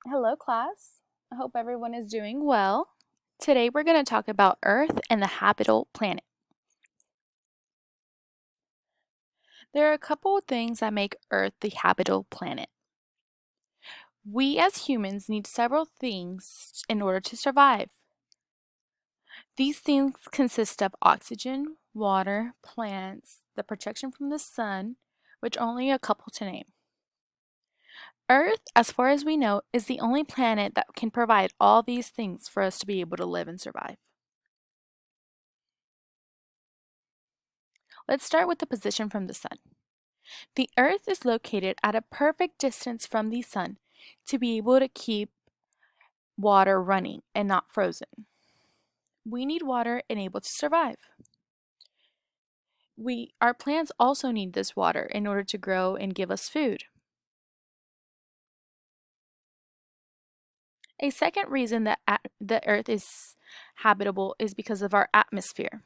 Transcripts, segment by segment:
Hello, class. I hope everyone is doing well. Today we're going to talk about Earth and the habitable planet. There are a couple of things that make Earth the habitable planet. We as humans need several things in order to survive. These things consist of oxygen, water, plants, the protection from the sun, which only a couple to name. Earth, as far as we know, is the only planet that can provide all these things for us to be able to live and survive. Let's start with the position from the sun. The Earth is located at a perfect distance from the sun to be able to keep water running and not frozen. We need water and able to survive. Our plants also need this water in order to grow and give us food. A second reason that the Earth is habitable is because of our atmosphere.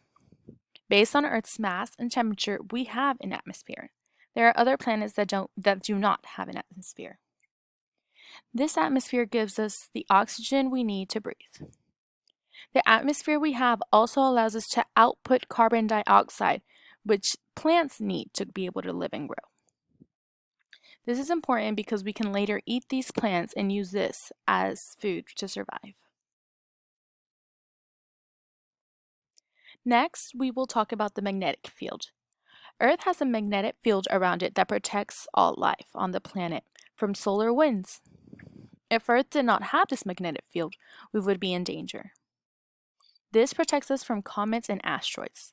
Based on Earth's mass and temperature, we have an atmosphere. There are other planets that do not have an atmosphere. This atmosphere gives us the oxygen we need to breathe. The atmosphere we have also allows us to output carbon dioxide, which plants need to be able to live and grow. This is important because we can later eat these plants and use this as food to survive. Next, we will talk about the magnetic field. Earth has a magnetic field around it that protects all life on the planet from solar winds. If Earth did not have this magnetic field, we would be in danger. This protects us from comets and asteroids.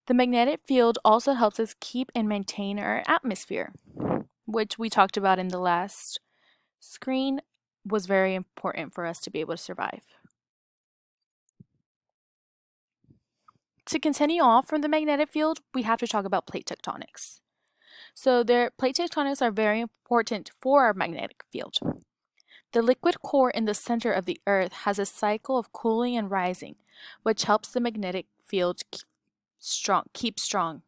The magnetic field also helps us keep and maintain our atmosphere, which we talked about in the last screen was very important for us to be able to survive. To continue off from the magnetic field, we have to talk about plate tectonics. So plate tectonics are very important for our magnetic field. The liquid core in the center of the Earth has a cycle of cooling and rising, which helps the magnetic field keep strong.